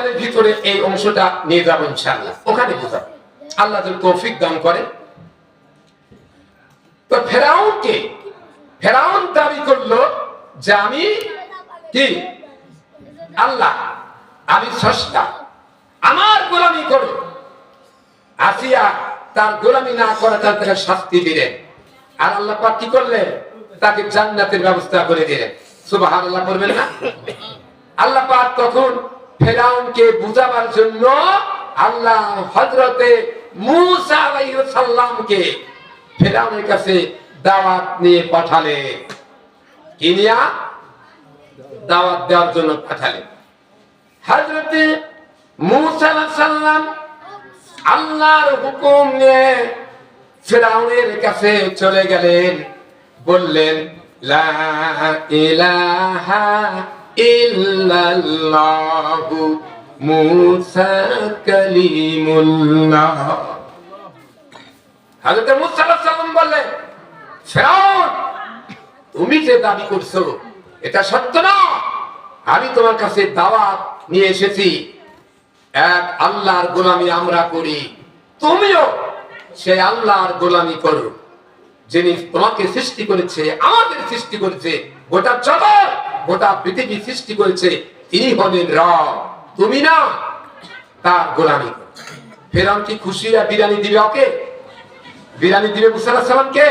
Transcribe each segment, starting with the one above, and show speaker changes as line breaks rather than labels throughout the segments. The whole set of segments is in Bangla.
আমাদের ভিতরে এই অংশটা নিয়ে যাবো ইনশাআল্লাহ, ওখানে বোঝাবো আল্লাহ যদি তৌফিক দান করে। তো ফেরাউন দাবি করলো যে আমি কি আল্লাহ, আমি স্রষ্টা, আমার গোলামি করো। আসিয়া তার গোলামি না করা তাকে শাস্তি দিলেন। আর আল্লাহ পাক কি করলেন? তাকে জান্নাতের ব্যবস্থা করে দিলেন। সুবহানাল্লাহ করবেন না? আল্লাহ পাক তখন ফেরাউনকে বুঝাবার জন্য আল্লাহ হযরতে মূসা আলাইহিস সালামকে ফেরাউনের কাছে দাওয়াত নিয়ে পাঠালেন। কি নিয়ে? দাওয়াত দেওয়ার জন্য পাঠালেন। হযরতে মূসা আলাইহিস সালাম আল্লাহর হুকুম নিয়ে ফেরাউনের কাছে চলে গেলেন, বললেন লা ইলাহা ইল্লাল্লাহু মূসা কালিমুল্লাহ। হযরত মূসা আলাইহিস সালাম বললেন, ফেরাউন তুমি যে দাবি করছো এটা সত্য না। আমি তোমার কাছে দাওয়াত নিয়ে এসেছি, এক আল্লাহর গোলামি আমরা করি, তুমিও সেই আল্লাহর গোলামি করো যিনি তোমাকে সৃষ্টি করেছে, আমাদের সৃষ্টি করেছে, গোটা জগৎ গোটা পৃথিবী সৃষ্টি করেছে, তিনি হলেন রব, তুমি না, তার গোলামি করো। ফেরাউন কি খুশিরা বিরিয়ানি দিবে? ওকে বিরিয়ানি দিবে মূসা আলাইহিস সালামকে,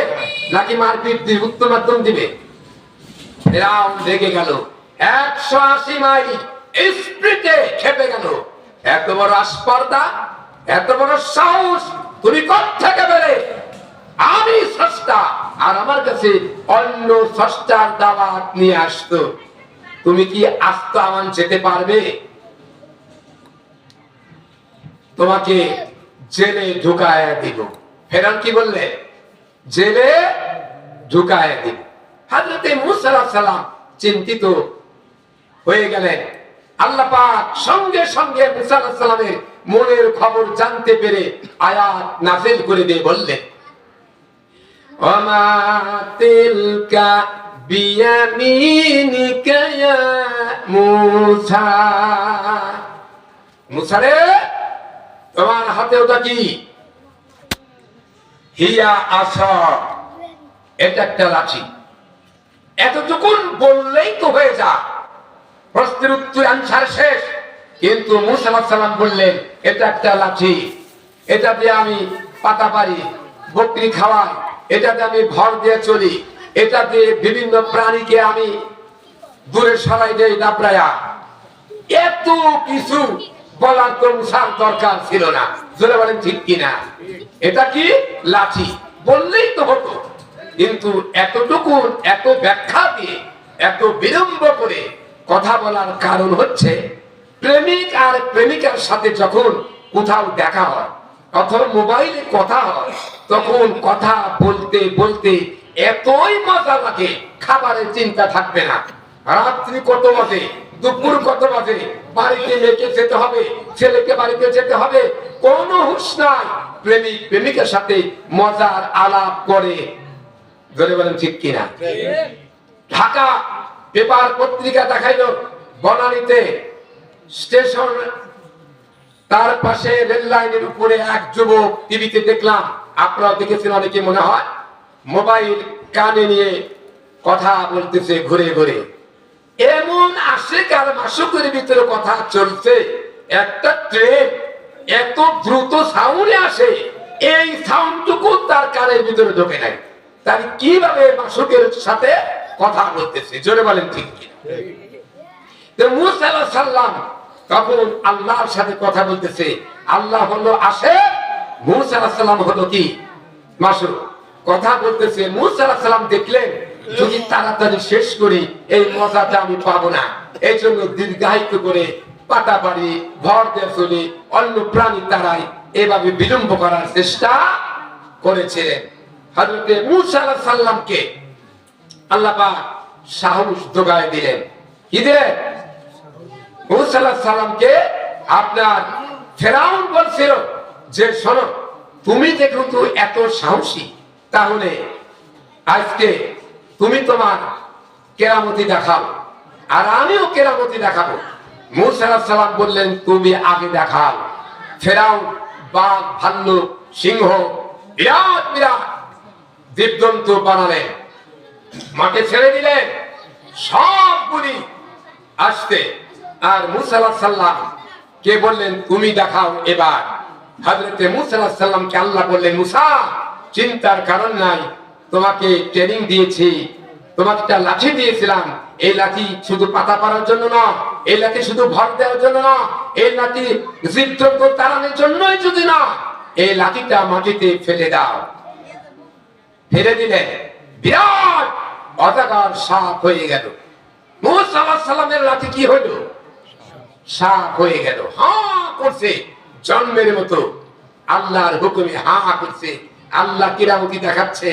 নাকি মারপিট দিয়ে উত্তর মাধ্যম দিবে? ফেরাউন রেগে গেল, 180 মাইল স্পিডে খেপে গেল। এত বড় আসপর্দা, এত বড় সাহস, তুমি কোত্থেকে বেরে? আমি স্রষ্টা, আর আমার কাছে অন্য স্রষ্টার দাওয়াত নিয়ে আসতো, তুমি কি আস্ত আমান যেতে পারবে? তোমাকে জেলে ঢুকায় দিব। ফেরাউন কি বললে? জেলে ঢুকায় দিব। হযরতে মূসা আলাইহিস সালাম চিন্তিত হয়ে গেলেন। আল্লাহ পাক সঙ্গে সঙ্গে মূসা আলাইহিস সালামের মনের খবর জানতে পেরে আয়াত নাযিল করে দিয়ে বললেন, ওয়ামা তিলকা বিয়ামিনিকা ইয়া মূসা। মূসা রে, তোমার হাতে ওটা কি? হিয়া আসা, এটা একটা লাঠি। এতটুকুন বললেই তো হয়ে যা, প্রশ্নের উত্তর আনসার শেষ। কিন্তু মূসা আলাইহিস সালাম বললেন, এটা একটা লাঠি, এটা দিয়ে আমি পাতা পারি, বকরি খাওয়াই, এটা দিয়ে আমি ভর দিয়ে চলি, এটা দিয়ে বিভিন্ন প্রাণীকে আমি দূরে সরাই দেই দাবড়ায়া। এত কিছু বলার তো মূসার দরকার ছিল না। জোরে বলেন ঠিক কিনা? এটা কি? লাঠি বললেই তো হতো। কিন্তু এতটুকু এত ব্যাখ্যা দিয়ে এত বিলম্ব করে কথা বলার কারণ হচ্ছে, প্রেমিক আর প্রেমিকার সাথে যখন কোথাও দেখা হয় অথবা মোবাইলে কথা হয়, তখন কথা বলতে বলতে এতই মজা লাগে, খাবারের চিন্তা থাকবে না। রাত্রি কত বাজে, দুপুর কত বাজে, বাড়িতে মেয়েকে যেতে হবে, ছেলেকে বাড়িতে যেতে হবে, কোনো হুঁশ নাই। প্রেমিক প্রেমিকের সাথে মজার আলাপ করে। ধরে বলেন ঠিক কিনা? ঢাকা পেপার পত্রিকা দেখাইলো বনানীতে স্টেশন, তার পাশে রেল লাইনের উপরে এক যুবক, টিভিতে দেখলাম, আপনারা দেখেছেন অনেকে মনে হয়, মোবাইল কানে নিয়ে কথা বলতেছে ঘুরে ঘুরে। এমন আশিক আর মাসুকের ভিতরে কথা চলছে, একটা ট্রেন এত দ্রুত সাউন্ডে আসে, এই সাউন্ডটুকু তার কানের ভিতরে ঢোকে নাই। তার কিভাবে মাসুকের সাথে কথা বলতেছে? জোরে বলেন ঠিক কিনা? মূসা আলাইহিস সালাম তখন আল্লাহর সাথে কথা বলতেছে। আল্লাহ হলো আসে, মূসা আলাইহিস সালাম হলো কি? মাসুক। কথা বলতেছে। মূসা আলাইহিস সালাম দেখলেন, যদি তাড়াতাড়ি শেষ করি এই মজাটা আমি পাবো না, এই জন্য দীর্ঘায়িত করে পাতা পারি, ভর দিয়ে চলি, অন্য প্রাণী তারাই এভাবে বিলম্ব করার চেষ্টা করেছিলেন। হযরতে মূসা আলাইহিস সালামকে আল্লাহ পাক সাহস যোগায় দিলেন। কি দিলেন? মূসা আলাইহিস সালামকে আপনার ফেরাউন বলছিল যে, শোনো, তুমি দেখো তো এত সাহসী, তাহলে আজকে তুমি তোমার কেরামতি দেখাও, আর আমিও কেরামতি দেখাবো। মূসা আলাইহিস সালাম বললেন তুমি আগে দেখাও। ফেরাউন বাঘ, ভাল্লুক, সিংহ, বিরাট বিরাট জীবজন্তু বানালেন, মাকে ছেড়ে দিলেন সবগুলি আসতে। আর মূসা আলাইহিস সালাম কে বললেন তুমি দেখাও এবার। হযরতে মূসা আলাইহিস সালামকে আল্লাহ বললেন মূসা চিন্তার কারণ নাই, তোমাকে ট্রেনিং দিয়েছি, তোমাকে একটা লাঠি দিয়েছিলাম, এই লাঠি শুধু পাতা পাড়ার জন্য না, এই লাঠি শুধু ভর দেওয়ার জন্য না, এই লাঠি জীবজন্তু তাড়ানোর জন্যই যদি না, এই লাঠিটা মাটিতে ফেলে দাও। ফেলে দিলে বিরাট অজগর সাপ হয়ে গেল। মূসা আলাইহিস সালামের লাঠি কি হলো? সাপ হয়ে গেল। হা করছে জন্মের মতো, আল্লাহর হুকুমে হা করছে। আল্লাহ কিরামতি দেখাচ্ছে,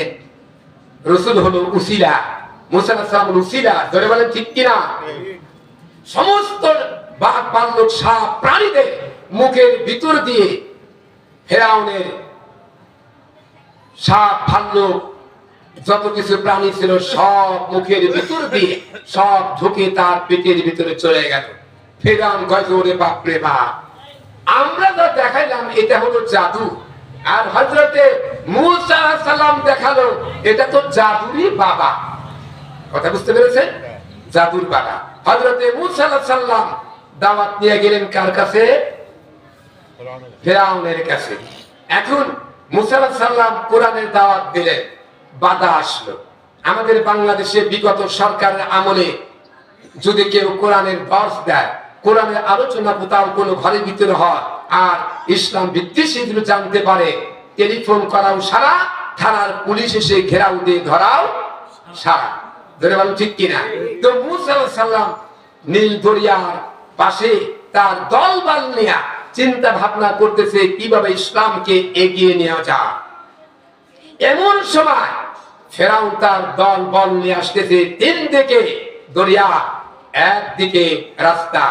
রাসূল হলো উসিলা, মূসা আলাইহিস সালাম উসিলা। ধরে বলেন ঠিক কিনা? সমস্ত বাঘ, ভাল্লুক, সাপ প্রাণীদের মুখের ভিতর দিয়ে ফেরাউনের সাপ, ভাল্লুক যত কিছু প্রাণী ছিল সব মুখের ভিতর দিয়ে সব ঢুকে তার পেটের ভিতরে চলে গেল। ফেরাউন কয় ওরে বাপ রে বাপ, আমরা যা দেখাইলাম এটা হলো জাদু, আর হযরতে মূসা আলাইহিস সালাম দেখালো এটা তো জাদুরই বাবা। কথা বুঝতে পেরেছেন? জাদুর বাবা। হযরতে মূসা আলাইহিস সালাম দাওয়াত নিয়ে গেলেন কার কাছে? ফেরাউনের কাছে। এখন মূসা আলাইহিস সালাম কোরআনের দাওয়াত দিলেন, বাধা আসলো। আমাদের বাংলাদেশে বিগত সরকারের আমলে যদি কেউ কোরআনের দর্শ দেয়, কোরআনের আলোচনা কোথাও কোনো ঘরের ভিতরে হয় আর ইসলাম বিদ্বেষী এগুলো জানতে পারে, টেলিফোন করাও সারা, থানার পুলিশ এসে ঘেরাও দিয়ে ধরাও সারা। ধরে বলেন ঠিক কিনা? তো মূসা আলাইহিস সালাম নীল দরিয়ার পাশে তার দলবল নিয়ে চিন্তা ভাবনা করতেছে কিভাবে ইসলামকে এগিয়ে নেওয়া যায়। এমন সময় ফেরাউন তার দল বল নিয়ে আসতেছে, তিন দিকে দরিয়া, একদিকে রাস্তা।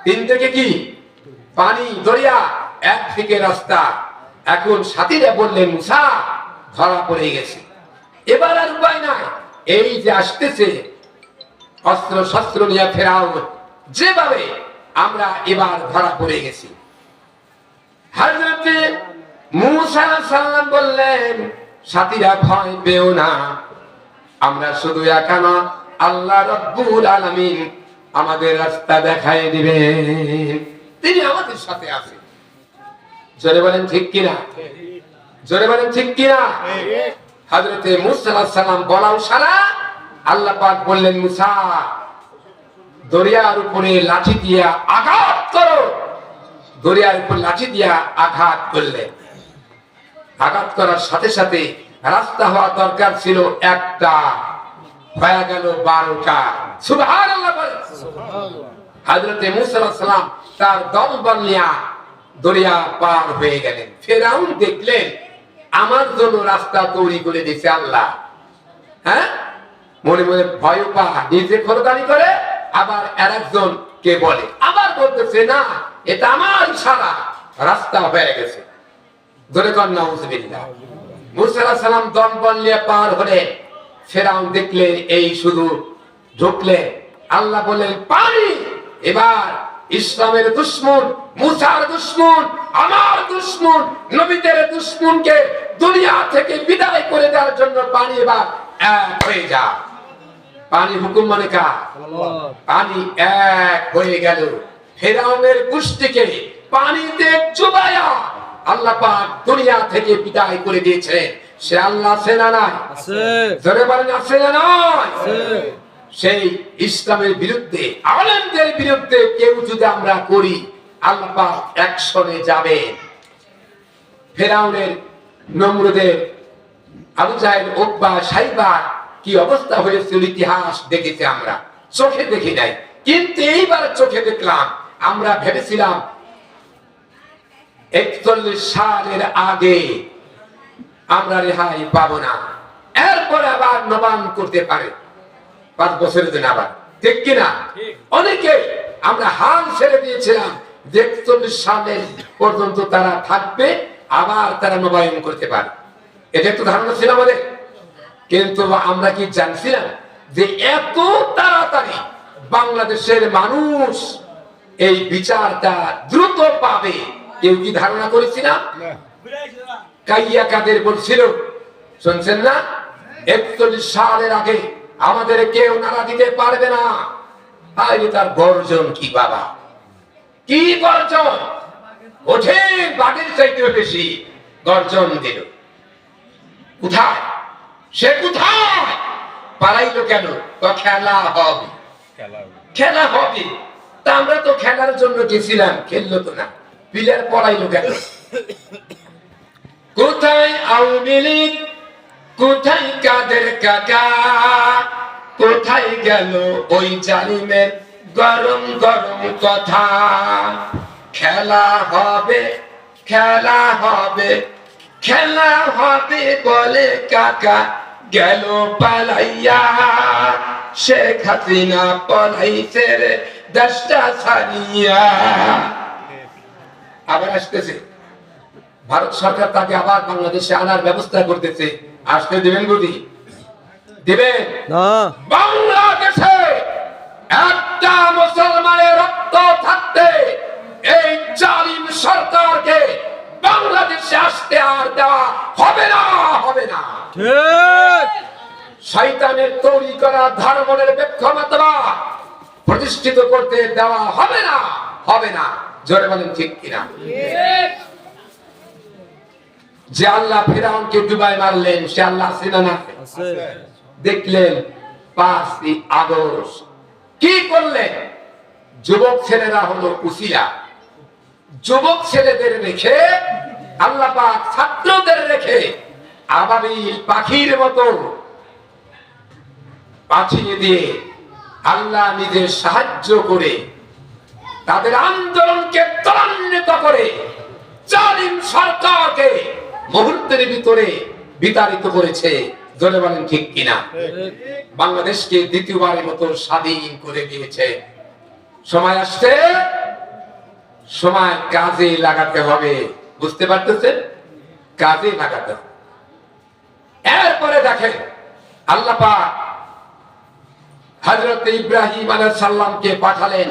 তিন দিকে কি? পানি, দরিয়া, একদিকে রাস্তা। এখন সাথীরা বললেন মূসা ধরা পড়ে গেছে, এবার আর উপায় নাই, এই যে আসতেছে অস্ত্র শস্ত্র নিয়ে ফেরাউন, যেভাবে আমরা এবার ধরা পড়ে গেছি। হযরতে মূসা আলাইহিস সালাম বললেন সাথীরা ভয় পেও না, আমরা শুধু একা না, আল্লাহ রাব্বুল আলামিন আমাদের রাস্তা দেখায় দিবেন, তিনি আমাদের সাথে আছেন। জোরে বলেন ঠিক কিনা? জোরে বলেন ঠিক কিনা? হযরতে মূসা আলাইহিস সালাম বলাও সারা। আল্লাহ পাক বললেন মূসা দরিয়ার উপরে লাঠি দিয়া আঘাত করো। দরিয়ার উপর লাঠি দিয়া আঘাত করলেন। আঘাত করার সাথে সাথে রাস্তা হওয়া দরকার ছিল একটা, হয়ে গেল 12টা। সুবহানাল্লাহ বলেন। হযরতে মূসা আলাইহিস সালাম তার দলবল নিয়ে দরিয়া পার হয়ে গেলেন। ফেরাউন দেখলেন আমার জন্য রাস্তা তৈরি করে দিয়েছে আল্লাহ। হ্যাঁ, মনে মনে ভয় পা নিজে খোরদানি করে, আবার আরেকজন কে বলে, আবার বলতেছে না এটা আমার ইশারা, রাস্তা হয়ে গেছে। ধরে কর নাউযুবিল্লাহ। মূসা আলাইহিস সালাম দলবল নিয়ে পার হলে ফেরাউন দেখলে এই শুধু ঢুকলে, আল্লাহ বললেন পানি। এবার ইসলামের দুশমন, মুসার দুশমন, আমার দুশমন, নবীদের দুশমনকে দুনিয়া থেকে বিদায় করে দেওয়ার জন্য পানি এবার এক হয়ে যা। পানি হুকুম মানে কা? পানি এক হয়ে গেল। ফেরাউনের গোষ্ঠীকে পানিতে চুবায়া আল্লাহ পাক দুনিয়া থেকে বিদায় করে দিয়েছে। সে আল্লাহ আছে না নাই? আছে। জোরে বলেন আছে না নাই? আছে। সেই ইসলামের বিরুদ্ধে, আলেমদের বিরুদ্ধে কেউ যদি আমরা করি, আল্লাহ পাক অ্যাকশনে যাবে। ফেরাউনের, নমরুদের, আবু জাহেল, উতবা, সাইবা কি অবস্থা হয়েছিল ইতিহাস দেখেছি আমরা, চোখে দেখি নাই, কিন্তু এইবার চোখে দেখলাম। আমরা ভেবেছিলাম 41 সালের আগে আমরা রেহাই পাবো না, এরপরে আবার নবায়ন করতে পারে 5 বছরের জন্য আবার, ঠিক কিনা? অনেকে আমরা হাল ছেড়ে দিয়েছিলাম 41 সালের পর্যন্ত তারা থাকবে, আবার তারা নবায়ন করতে পারে, এটা একটু ধারণা ছিল আমাদের। কিন্তু আমরা কি জানছিলাম যে এত তাড়াতাড়ি বাংলাদেশের মানুষ এই বিচারটা দ্রুত পাবে কেউ কি ধারণা করেছিলাম? কাইয়া কাদের বলছিল, শুনছেন না, ৪১ সালের আগে আমাদের কেউ নাড়া দিতে পারবে না। আরে তার গর্জন কি বাবা, কি গর্জন! ওঠে বাড়ির চাইতে বেশি গর্জন দিল। কোথায় সে, কোথায় পালাইলো কেন? তো খেলা হবে, খেলা হবে। তা আমরা তো খেলার জন্য গেছিলাম, খেললো তো না, প্লেয়ার পড়াইলো কেন? কোথায় আওয়ামী লীগ, কোথায় কাদের কাকা, কোথায় গেল ওই জালিমের গরম গরম কথা? খেলা হবে, খেলা হবে, খেলা হবে বলে কাকা গেল পালাইয়া। শেখ হাসিনা পলাইছে রে দেশটা ছাড়িয়া। আবার আসতেছে, ভারত সরকার তাকে আবার বাংলাদেশে আনার ব্যবস্থা করতেছে। আসতে দেবেন বুঝি? দেবেন না। বাংলাদেশে একটা মুসলমানের রক্ত থাকতে এই জালিম সরকারকে বাংলাদেশে আসতে আর দেওয়া হবে না, হবে না। ঠিক। শয়তানের তৈরি করা ধর্মের ব্যক্ষমতা প্রতিষ্ঠিত করতে দেওয়া হবে না, হবে না। জোরে বলেন ঠিক কিনা? ঠিক। যে আল্লাহ ফিরাউনকে ডুবাই মারলেন, সে আল্লাহ আছে না? দেখলেন ৫ই আগস্ট কি করলেন? যুবক ছেলেরা হলো উসিলা, যুবক ছেলেদের রেখে আল্লাহ পাক ছাত্রদের রেখে আবাবিল পাখির মতো পাঠিয়ে দিয়ে আল্লাহ নিজের সাহায্য করে তাদের আন্দোলনকে ত্বরান্বিত করে জালিম সরকারকে মুহূর্তের ভিতরে বিতাড়িত করেছে। জোরে বলেন ঠিক কিনা? বাংলাদেশকে দ্বিতীয়বারের মতো স্বাধীন করে দিয়েছে। সময় আসছে, সময় কাজে লাগাতে হবে। বুঝতে পারতেছেন? কাজে লাগাতে হবে। এরপরে দেখেন আল্লাহ পাক হযরত ইব্রাহিম আলাইহিস সালামকে পাঠালেন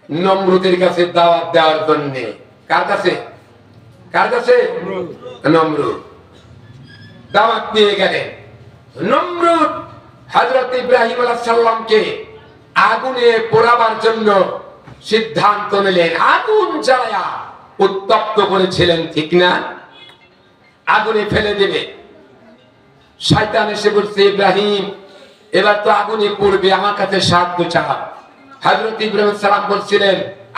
নমরুদের কাছে দাওয়াত দেওয়ার জন্য। কার কাছে? কার কাছে? নমরুদ। দাওয়াত নিয়ে গেলেন। নমরুদ হযরত ইব্রাহিম আলাইহিস সালামকে আগুনে পোড়াবার জন্য সিদ্ধান্ত নিলেন। আগুন জ্বালায়া উত্তপ্ত করেছিলেন, ঠিক না? আগুনে ফেলে দেবে। শয়তান এসে বলছে, ইব্রাহিম এবার তো আগুনে পড়বে, আমার কাছে সাহায্য চাও। হযরত ইব্রাহিম সালাম বলছিলেন,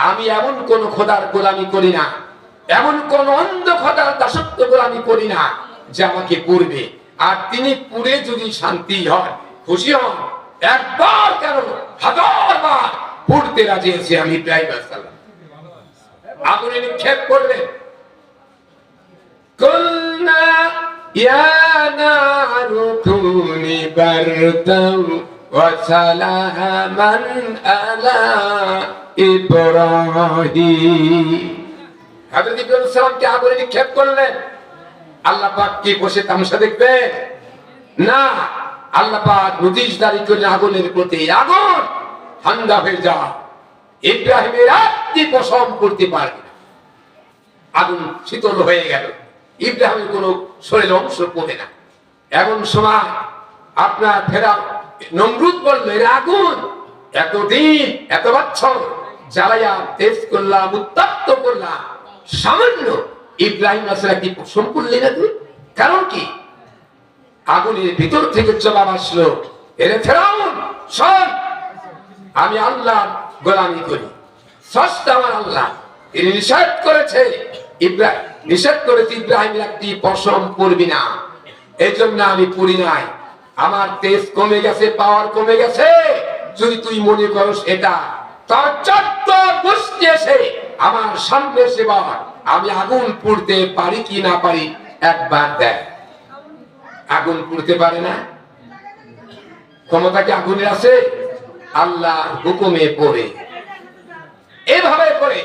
আমি এমন কোন খোদার গোলামি করি না, এমন কোন অন্ধ খোদার দাসত্ব গোলামি করি না যে আমাকে পড়বে। আর তিনি পুড়ে যদি শান্তি হন, খুশি হন, একবার কেন 1000বার পড়তে রাজি আছি আমি। ইব্রাহিম সালাম আগুনে নিক্ষেপ করলেন। কুলনা ইয়া নারু কুনি বারদাও ওয়া সালামান আলা ইব্রাহিম। হযরত ইব্রাহিম সালামকে আগুনে নিক্ষেপ করলেন। আল্লাহ পাক কি বসে তামাশা দেখবেন? না, আল্লাহ পাক নোটিশ জারি করলেন আগুনের প্রতি, আগুন ঠান্ডা হয়ে যা। ইব্রাহিমের একটি পশম করতে পারবে না। আগুন শীতল হয়ে গেল, ইব্রাহিমের কোন শরীরের অংশ পড়ে না। এমন সময় আপনার ফেরা নমরুদ বলল, এর আগুন এতদিন এত বছর জ্বালাইয়া তেজ করলাম, উত্তপ্ত করলাম, সামান্য ইব্রাহিম আসলে একটি পশম করলি না তুই? কারণ কি? আগুনের ভিতর থেকে জবাব আসলো, এরে ফেরাউন শোন, আমি আল্লাহ গোলামি করি, স্রষ্টা আমার আল্লাহ। তিনি নিষেধ করেছে, নিষেধ করেছে ইব্রাহিমের একটি পশম পরবি না, এই জন্য আমি পড়ি নাই। আমার তেজ কমে গেছে, পাওয়ার কমে গেছে। যদি তুই মনে করস এটা, তার চট্ট গোষ্ঠী এসে আমার সামনে এসে বল, আমি আগুন পুড়তে পারি কি না পারি একবার দেখ। আগুন পুড়তে পারে না, ক্ষমতা কি আগুনের আছে? আল্লাহ হুকুমে পড়ে এভাবে করে